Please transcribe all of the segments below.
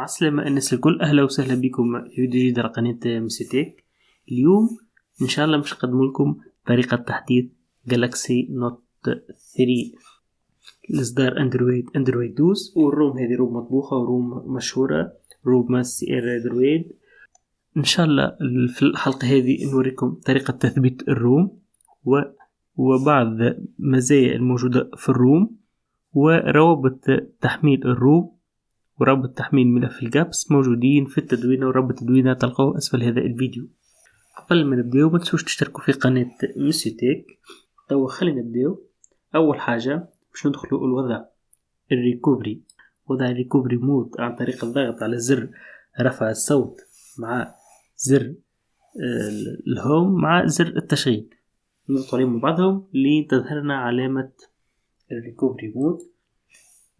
عسلامة الناس الكل، أهلا وسهلا بكم في فيديو جديد على قناة مسيو. اليوم إن شاء الله مش نقدملكم طريقة تحديث جالاكسي نوت 3 الاصدار اندرويد 12. والروم هذه روم مطبوخة وروم مشهورة، روم الاندرويد. إن شاء الله في الحلقة هذه نوريكم طريقة تثبيت الروم وبعض مزايا الموجودة في الروم، وروابط تحميل الروم ورابط تحميل ملف الجابس موجودين في التدوينة، ورابط التدوينة تلقوه أسفل هذا الفيديو. قبل ما نبداو ما تنسوش تشتركوا في قناة مسيو. توا خلينا نبداو. أول حاجة باش ندخلوا الوضع الريكوفري، وضع الريكوفري مود عن طريق الضغط على زر رفع الصوت مع زر الهوم مع زر التشغيل، نضغط عليهم مع بعضهم لتظهرنا علامة الريكوفري مود.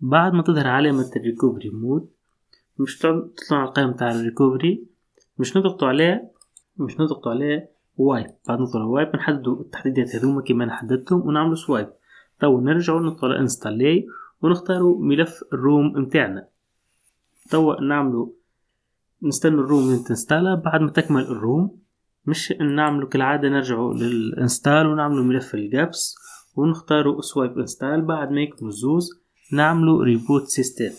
بعد ما تظهر علامة الريكوفري مود مش تطلع القائمة تاع الريكوفري، مش نضغطوا عليه وايب. بعد نضغط على وايب نحددوا التحديدات هذوما كما نحددتهم ونعملوا سوايب. تو نرجعوا نضغطوا على انستالي ونختاروا ملف الروم متاعنا. تو نستنى الروم تنستالا. بعد ما تكمل الروم مش نعملوا كالعادة، نرجعوا للانستال ونعملوا ملف الجابس ونختاروا سوايب انستال. بعد ما يكمل الزوز نعملوا ريبوت سيستم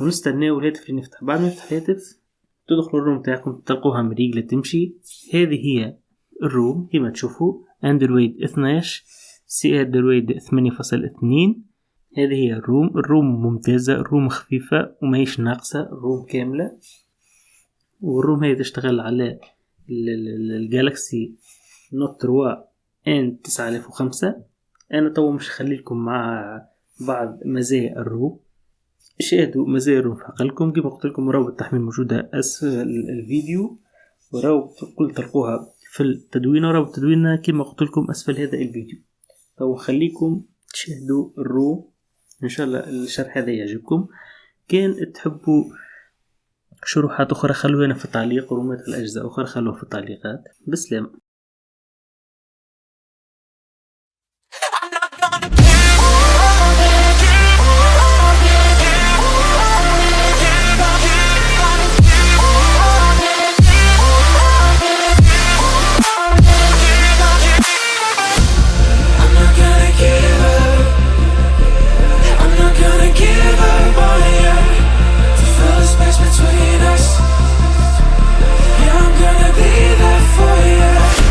ونستناو الهاتف اللي نفتح. بعد ما يفتح الهاتف تدخلوا الروم تاعكم تلقوها مريقلة تمشي. هذه هي الروم كما تشوفوا، اندرويد 12 سي اندرويد 8.2. هذه هي الروم ممتازة، الروم خفيفة وماهيش ناقصة، الروم كاملة. والروم هي تشتغل على الجالاكسي نوت 3 ان 9005. انا تو مش خليلكم مع بعض مزايا الروم. شاهدوا مزايا الروم في عقلكم. كما قلت لكم روابط التحميل موجودة اسفل الفيديو، وروابط الكل تلقوها في التدوينة، ورابط التدوينة كما قلت لكم اسفل هذا الفيديو. تو خليكم تشاهدوا الروم، ان شاء الله الشرح هذا يعجبكم. كان تحبوا شروحات اخرى خلوها هنا في التعليق، ورومات الاجزاء اخرى خلوها في التعليقات. بسلام. Between us, yeah, I'm gonna be there for you.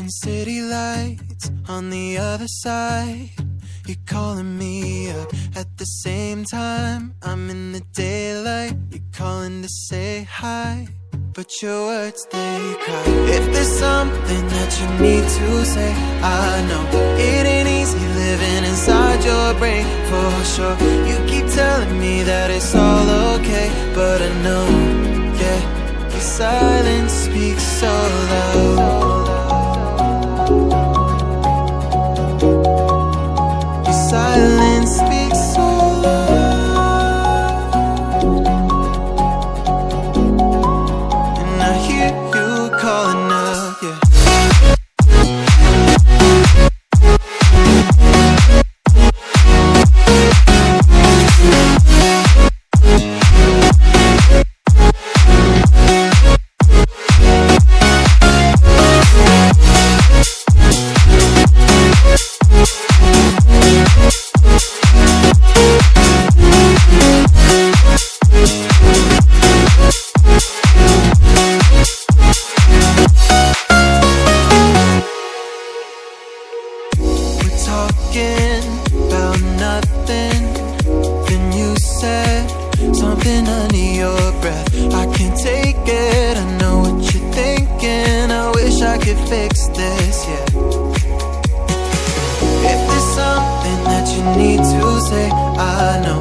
Seeing city lights on the other side. You're calling me up at the same time. I'm in the daylight. You're calling to say hi, but your words, they cry. If there's something that you need to say, I know it ain't easy living inside your brain, for sure. You keep telling me that it's all okay, but I know, yeah, your silence speaks so loud. Your silence speaks so loud, and I hear you calling up, yeah. Talking about nothing, then you said something under your breath. I can't take it, I know what you're thinking. I wish I could fix this, yeah. If there's something that you need to say, I know